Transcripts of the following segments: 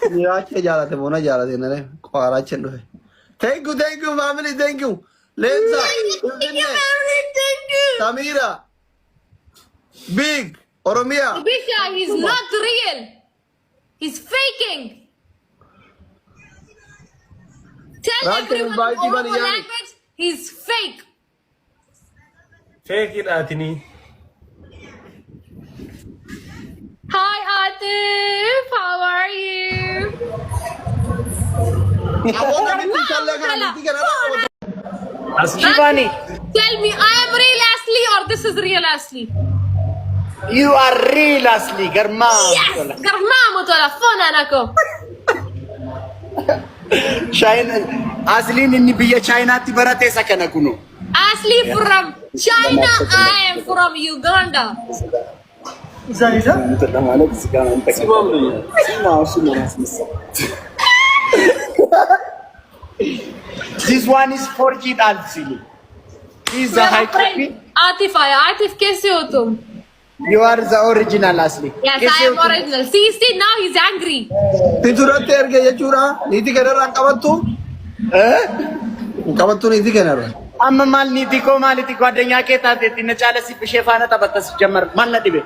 raachee jaalate bona jaalate nare qoraacheen dhufe. Thank you family, thank you. Lensa, Samira, Big, Oromia. Bisha, he's not real. He's faking. Tell everyone in Oromo language, he's fake. Fake it, Atini. Hi, Atif. How are you? Shivani, Tell me, I am real Asli or this is real Asli? you are real Asli, Garma. Yes! Garmamo telefon anako. China, Asli inni biyya China ti barate sakana kuno. Asli from China, I am from Uganda. This one is 4G Alsili. He's a high copy. Atif aaya. Atif, kaise ho tum? You are the original Asli. Yes, I am original. See, now he's angry. Titurate erge jechura niti kanarra qabattu. Qabattu niti kanarra. Amma mal niti ko maliti ko adanya ke taate na chala si shefana tabatas jamar mal na dibe.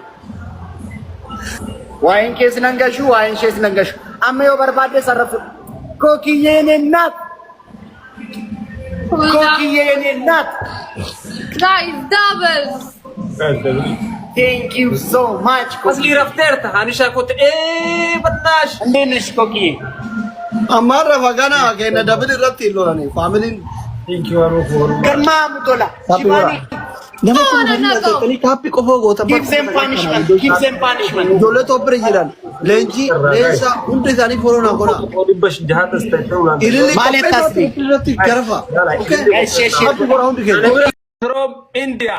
Wain kes nangashu, wain shes nangashu. Amma yo barbade sarrafu. Koki yene nat. Koki yene nat. Guys, doubles. Thank you so much. Asli rafterta, Anisha kote badnash. Nenish Koki. Amara vagana again double irratti lorani family. Thank you, Aru, for Karma mutola. Shivani. Give them punishment. Give them punishment. Dole to opere jiran. Lenji, lensa, unte zani corona kona. Bash Jaartii style. Irili Male tasli. irratti garafa. Okay. Yes, yes, yes. Happy round ke. From India.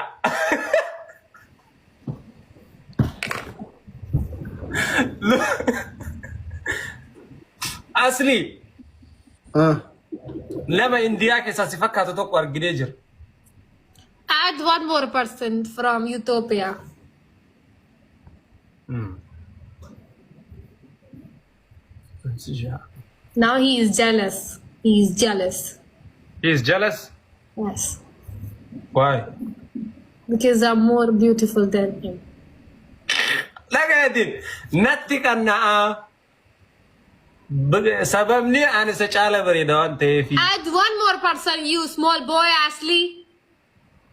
Asli. Lama India ke saasi fakkaatu tokko argine jira. Add one more person from Utopia. Now he is jealous. He is jealous. He is jealous. Yes. Why? Because I'm more beautiful than him. Lagaadin natti kannaa sababni ani isa caala bareeda waan ta'eef. Add one more person, you small boy Asli.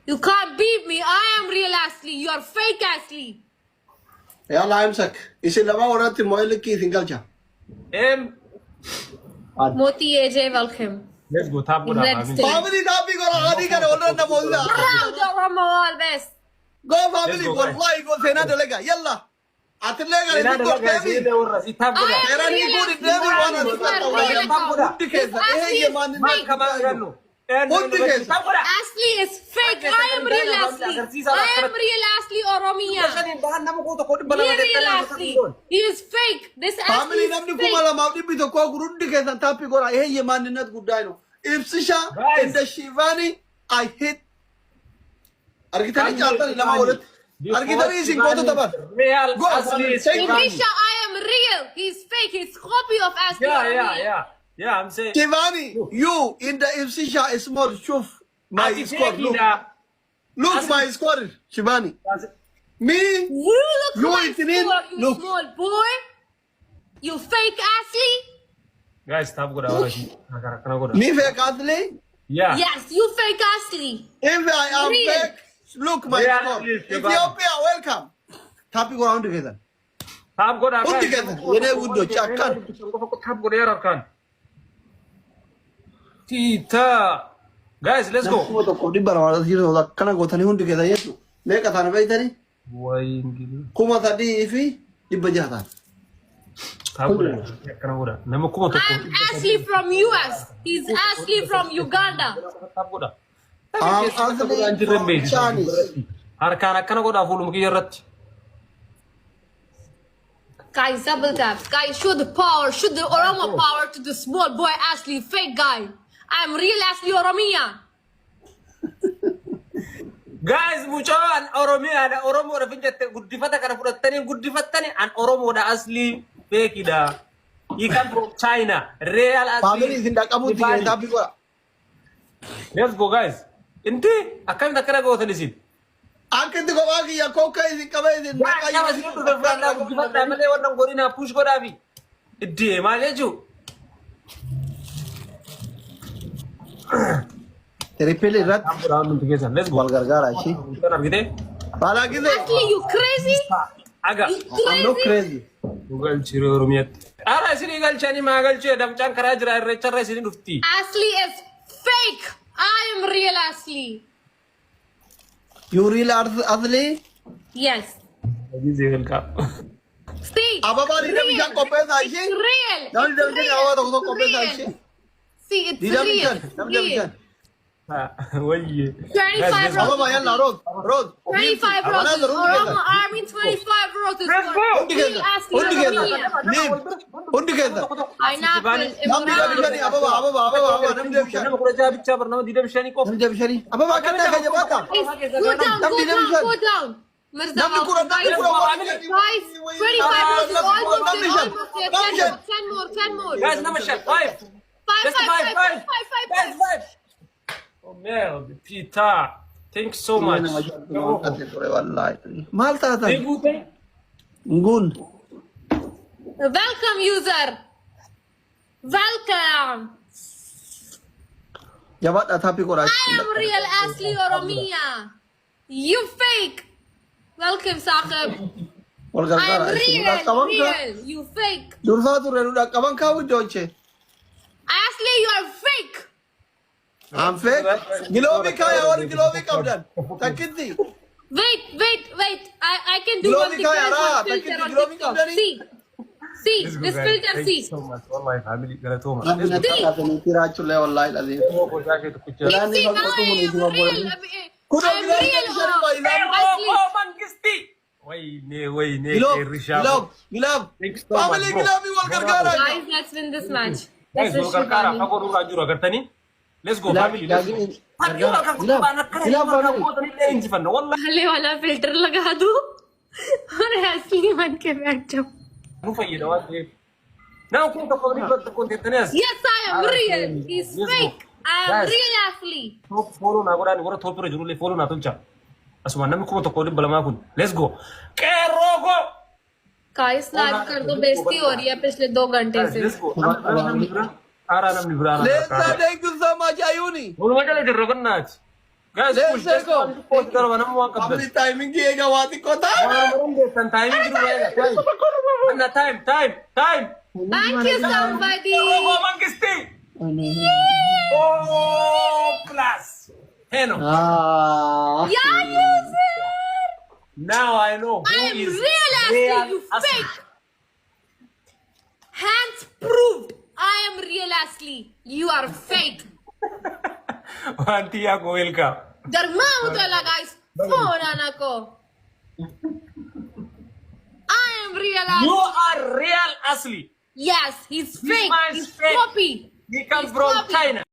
You can't beat me. I am real Asli. You are fake Asli. Yalla amsak. Isi lama orati moile ki singalcha. Moti AJ, welcome. Let's go. Tap go. Let's stay. Family topic or adi kare order na bolda. Proud of him always. Go family go, for guys. fly go sena dalega. Yalla. Atlega Ina ni da ko laga sai baby. da warra si tap go. I am Era ni real ko ni Asli. baby You wana are ni real tata. Asli. Dikeza. Eh ye man ni Fake. Kama ganno. Tap go. Asli is fake. I am real Asli. I am real Asli Oromia. Real Asli. He is fake. This Asli Family is namni fake. kumala mawdi bito ko gurundi kesan tapi gora eh ye man ni nat gudai no. Ifsisha Guys. in the Shivani I hit. Argitani chata ni lama orat. Argitani sing ko to tabar. Real Go, Asli is take fake. Bisha, I am real. He's fake. He's copy of Asli. Oromia. Yeah, I'm saying. Shivani, you in the Ifsisha is more shuf my score. Look my score, Shivani. Me, You look You like Itinin, you look. small boy. You fake Asli. Guys, tap go. Kana go. me fake Adli. Yeah. Yes, you fake Asli. If I am Real. fake, look my Yeah, score. please, Shivani. Ethiopia, welcome. Happy go round together. Tap go. Put together. Yene would chakkan. Tap go there kan. Tita. Guys, let's go. Ko to kodi barawala hiro da kana go thani hundi together yetu. Me ka thana bai tani. Why ingili? Kuma thadi ifi ibajata. Tap go. Kana go. Namo kuma to. I'm Asli from US. He's Asli from Uganda. Tap go. Asli Chinese. Harkana kana go da fulum ki yarrat. Guys, double taps. Guys, show the power. Show the Oromo power to the small boy Asli, fake guy. I'm real Asli Oromia. Guys, mucaan Oromia ada Oromo da finjate guddifata kana fudhattani guddifattani an Oromo da asli fake da. He come from China. Real Family asli. is in the community. Let's go, guys. Inti, akan tak kena go tadi. Akan tu kau lagi ya kau kau ini kau ini. Ya masih itu berfranda. Kita family orang gorina push go dabi. Inti, mana ju? Triple rat. Let's go. Balgar gara sih. Kita nak gitu. Bala gitu. Asli, you crazy? Agak. You I'm not crazy? crazy. Google ciro rumiat. Ara sini gal chani magal cie dam chan kara jira recer sini dufti. Asli is fake. I am real Asli. You real asli? Yes. Lagi zehel ka. See. Apa balik dia bisa kompensasi? It's real. Jangan dia bisa awak tu kau It's real. kompensasi. See, it's Dia real. bisa, dia bisa. Ha, waye. 25 Apa rows. bayar lah road, road. 25 Abang rows. ada road Oromo kita. Army 25 rows is Let's go. Undi real kita, Asli undi kita. Oromia. Live, undi kita. Pineapple. Nam dia bisa ni, apa nam dia bisa. Nama kurang jawab bicara bernama tidak bisa ni kok. Nam dia bisa ni. Apa makan dah kerja bata? Go down, Nam go dia down, bisa. go down. Mirza, Nam dia kurang, nam dia kurang. guys, 25 rows is almost there, almost there. 10 more. Guys, nama shot 5. Just 5. Guys, 5. Oh Mel, Peter. Thanks so much. Mal tak tak. Thank you. Ngun. Welcome, user. Welcome. Jawab dah tapi kau I am real Asli Oromia. You fake. Welcome, Saqib. I am real. You fake. Dursa tu relu dah kawan kau donche. Asli, you are fake. I'm fake. Gilobi kaya or gilobi kabdan. Takiti. Wait. I can do Gilobi one thing. kaya There is ra. one filter Takiti on gilobi TikTok. kabdan. See, this filter, see. So much. Wallahi family kala to ma. Nabi nak kata ni kira chule wallahi lazim. Ko jaake to kucha. See, now I am real. I am real. Asli. Mangisti. Wait, Gilab. Family gilabi wal gargara. Guys, let's win this match. Guys, This is wo kara Shivani. ka ko rura jura gartani. Let's go family. पहले वाला filter लगा दूं और असली बन के बैठ जाऊं. Yes, I am real. He's fake. I am real Asli. Follow na gora ni gora thopre junule follow na tulcha. Asma nam ko to ko balama kun. Let's go. Kerogo. Guys, live कर दो. बेइज्जती हो रही है पिछले 2 घंटे से. Let's go. Aranam libra. Thank you so much Ayuni. Bolu majale de rogan nach. Guys, Let's go. Post karo na mo ka. Family timing kiega wati ko ta. Time giru na. Time. Thank you, somebody. Kerogo mangisti. Oh, plus. Heno. Yeah, user. Now I know who I am is real Asli. You fake. Hands proved. I am real Asli. You are fake. Auntie ako welcome. Dharma utala guys. Phone anako. I am real Asli. You are real Asli. Yes, he's fake. man's He's fake. copy. He comes He's from copy. China.